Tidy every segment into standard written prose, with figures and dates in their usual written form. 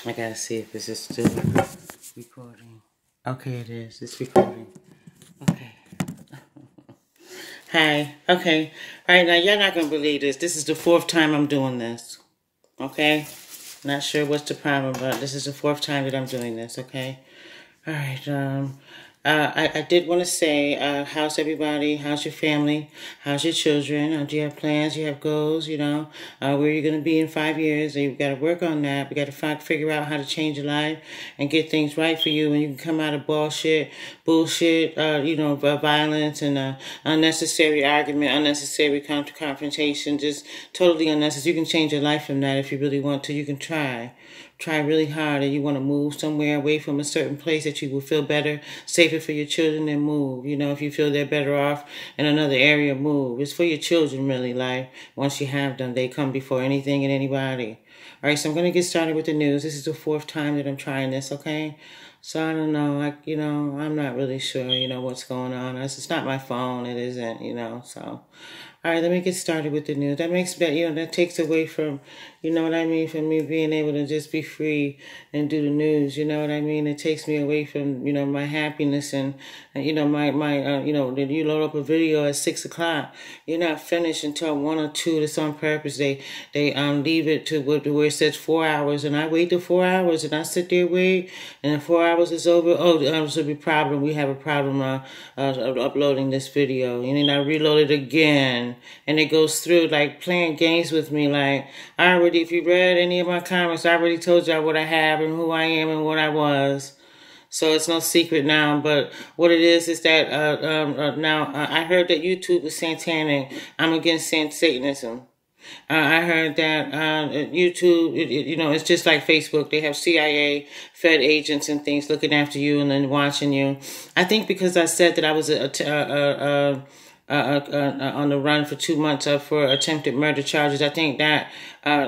I gotta see if this is still recording. Okay, it is. It's recording. Okay. Hi. Okay. All right, now you're not gonna believe this. This is the 4th time I'm doing this. Okay? Not sure what's the problem, but this is the 4th time that I'm doing this, okay? All right, I did want to say, how's everybody? How's your family? How's your children? Do you have plans? Do you have goals? You know, where you're going to be in 5 years? You've got to work on that. We got to figure out how to change your life and get things right for you, and you can come out of bullshit, you know, violence and unnecessary argument, unnecessary confrontation, just totally unnecessary. You can change your life from that if you really want to. You can try really hard, and you want to move somewhere away from a certain place that you will feel better, safer for your children, then move. You know, if you feel they're better off in another area, move. It's for your children, really. Like, once you have them, they come before anything and anybody. All right, so I'm going to get started with the news. This is the 4th time that I'm trying this, okay? So I don't know, I'm not really sure, you know, what's going on. It's not my phone, it isn't, you know, so. All right, let me get started with the news. That makes, you know, that takes away from, you know what I mean, from me being able to just be free and do the news, you know what I mean? It takes me away from, you know, my happiness and you know, you know, you load up a video at 6 o'clock, you're not finished until 1 or 2. That's on purpose. They leave it to where it says 4 hours, and I wait till 4 hours, and I sit there wait, and then 4 hours is over. Oh, there's a problem. We have a problem of uploading this video, and then I reload it again. And it goes through, like, playing games with me. Like, if you read any of my comments, I already told y'all what I have and who I am and what I was. So it's no secret now. But what it is that now I heard that YouTube is satanic. I'm against Satanism. I heard that YouTube, you know, it's just like Facebook. They have CIA, Fed agents and things looking after you and then watching you. I think because I said that I was on the run for 2 months for attempted murder charges. I think that,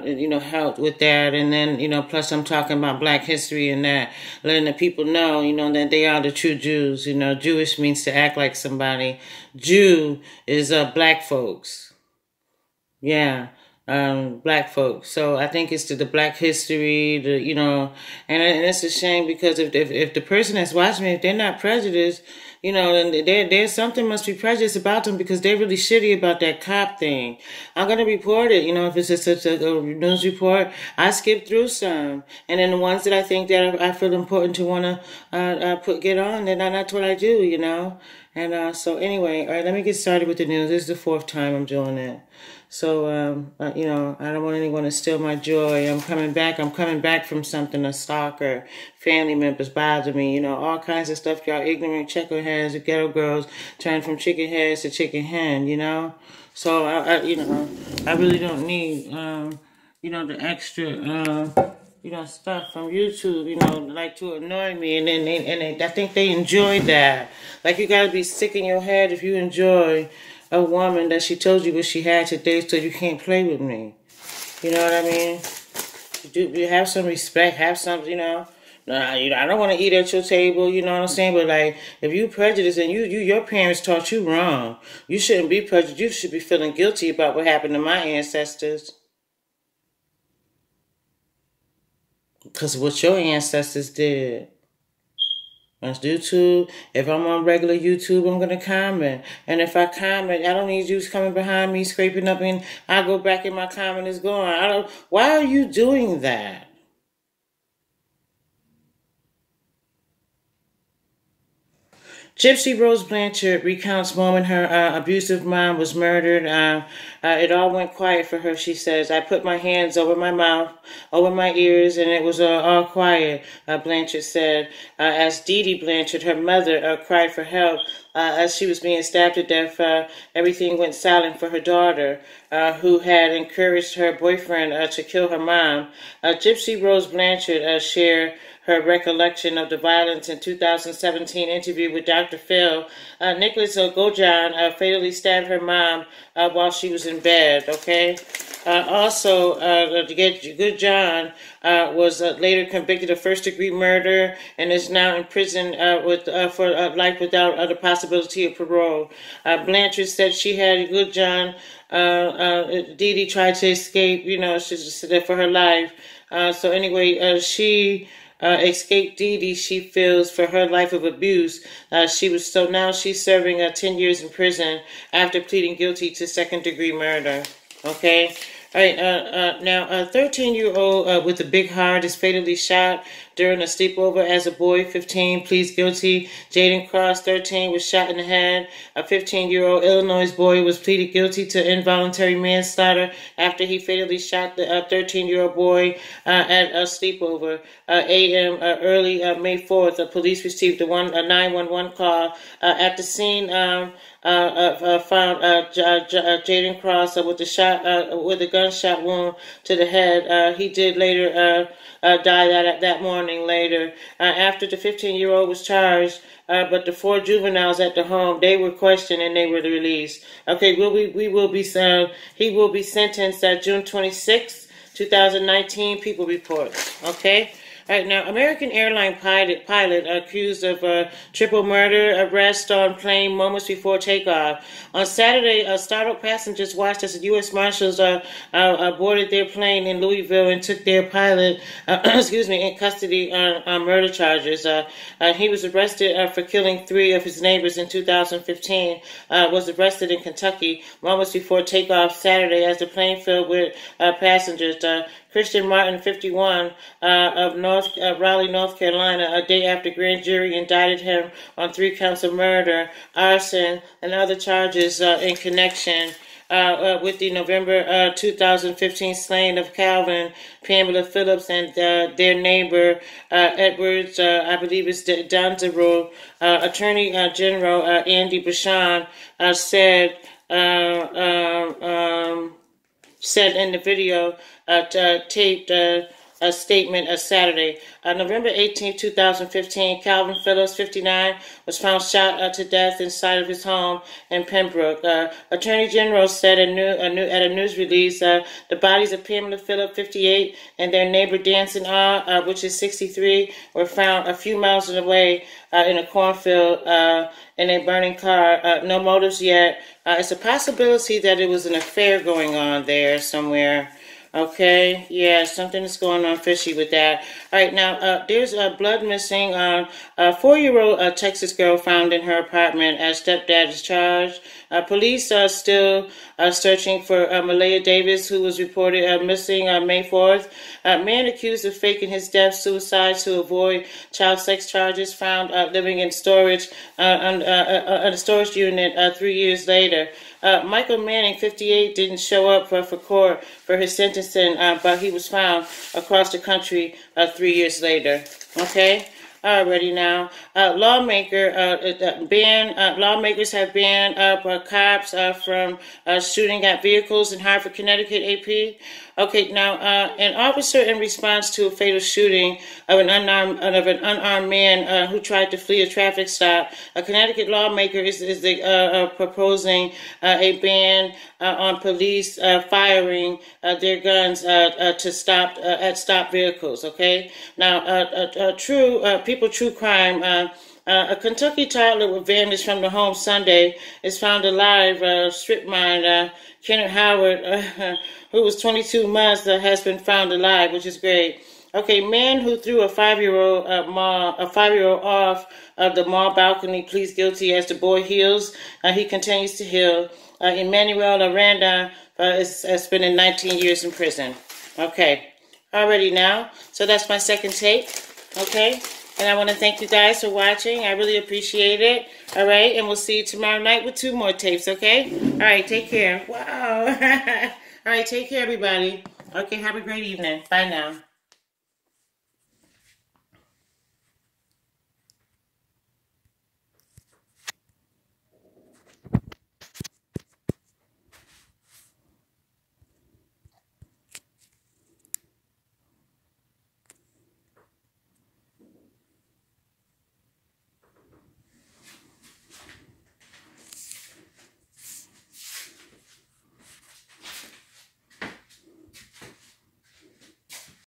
you know, helped with that. And then, you know, plus I'm talking about Black history and that, letting the people know, you know, that they are the true Jews. You know, Jewish means to act like somebody. Jew is Black folks. Yeah. Black folks. So I think it's the Black history, you know, and it's a shame because if the person that's watching me, if they're not prejudiced, you know, then there's something must be prejudiced about them because they're really shitty about that cop thing. I'm going to report it, you know, if it's such a news report, I skip through some. And then the ones that I think that I feel important to want to get on, then that's what I do, you know. And so anyway, all right, let me get started with the news. This is the 4th time I'm doing it. So, you know, I don't want anyone to steal my joy. I'm coming back from something, a stalker, family members bother me, you know, all kinds of stuff. Y'all ignorant chuckleheads, the ghetto girls turn from chicken heads to chicken hen, you know. So, you know, I really don't need, you know, the extra, you know, stuff from YouTube, you know, like to annoy me. And then I think they enjoy that. Like, you got to be sick in your head if you enjoy a woman that she told you what she had today, so you can't play with me. You know what I mean? You have some respect, have some, you know. Nah, you know, I don't want to eat at your table, you know what I'm saying? But, like, if you prejudice and your parents taught you wrong, you shouldn't be prejudiced. You should be feeling guilty about what happened to my ancestors. Because of what your ancestors did. On YouTube, if I'm on regular YouTube, I'm going to comment. And if I comment, I don't need you coming behind me, scraping up, and I go back and my comment is gone. Why are you doing that? Gypsy Rose Blanchard recounts moment her abusive mom was murdered. It all went quiet for her, she says. I put my hands over my mouth, over my ears, and it was all quiet, Blanchard said. As Dee Dee Blanchard, her mother, cried for help as she was being stabbed to death, everything went silent for her daughter, who had encouraged her boyfriend to kill her mom. Gypsy Rose Blanchard shared her recollection of the violence in 2017 interview with Dr. Phil. Nicholas Gojan fatally stabbed her mom while she was in bed, okay? Also, Good John was later convicted of first-degree murder and is now in prison for life without the possibility of parole. Blanchard said she had Good John. Dee Dee tried to escape, she said for her life. So anyway, she escaped Dee Dee, she feels, for her life of abuse. Now she's serving 10 years in prison after pleading guilty to second-degree murder. Okay. All right, now a 13-year-old with a big heart is fatally shot during a sleepover as a boy. 15 pleads guilty. Jaden Cross, 13, was shot in the head. A 15-year-old Illinois boy was pleaded guilty to involuntary manslaughter after he fatally shot the 13-year-old boy at a sleepover. Early May 4th, police received a 911 call. At the scene, found Jaden Cross with a gunshot wound to the head. He did later die that morning later. After the 15-year-old was charged, but the 4 juveniles at the home, they were questioned and they were released. Okay, he will be sentenced June 26, 2019. People report. Okay. All right, now, American airline pilot accused of triple murder, arrest on plane moments before takeoff. On Saturday, startled passengers watched as the U.S. Marshals boarded their plane in Louisville and took their pilot, in custody on murder charges. He was arrested for killing 3 of his neighbors in 2015. Was arrested in Kentucky moments before takeoff Saturday as the plane filled with passengers. Christian Martin, 51, of Raleigh, North Carolina, a day after grand jury indicted him on 3 counts of murder, arson, and other charges in connection with the November 2015 slaying of Calvin, Pamela Phillips, and their neighbor, Edwards, I believe it's Donzero. Attorney General Andy Bashan said in the video taped a statement Saturday. November 18, 2015, Calvin Phillips, 59, was found shot to death inside of his home in Pembroke. Attorney General said at a news release, the bodies of Pamela Phillips, 58, and their neighbor Danson R., which is 63, were found a few miles away in a cornfield in a burning car. No motives yet. It's a possibility that it was an affair going on there somewhere. Okay, yeah, something is going on fishy with that. All right, now, there's blood missing on a 4-year-old Texas girl found in her apartment as stepdad is charged. Police are still searching for Malaya Davis, who was reported missing on May 4th. Man accused of faking his death suicide to avoid child sex charges, found living in storage on a storage unit 3 years later. Michael Manning, 58, didn't show up for court for his sentencing, but he was found across the country 3 years later. Okay? Already now. Lawmakers have banned cops from shooting at vehicles in Hartford, Connecticut, AP. Okay, now, an officer in response to a fatal shooting of an unarmed man who tried to flee a traffic stop, a Connecticut lawmaker is proposing a ban on police firing their guns to stop vehicles. Okay, now, true crime. A Kentucky toddler was vanished from the home Sunday is found alive. Strip mine Kenneth Howard, who was 22 months, has been found alive, which is great. Okay, man who threw a 5-year-old off of the mall balcony pleads guilty as the boy heals. He continues to heal. Emmanuel Aranda is spending 19 years in prison. Okay, already now. So that's my second tape. Okay. And I want to thank you guys for watching. I really appreciate it. All right. And we'll see you tomorrow night with 2 more tapes. Okay. All right. Take care. Wow. All right. Take care, everybody. Okay. Have a great evening. Bye now.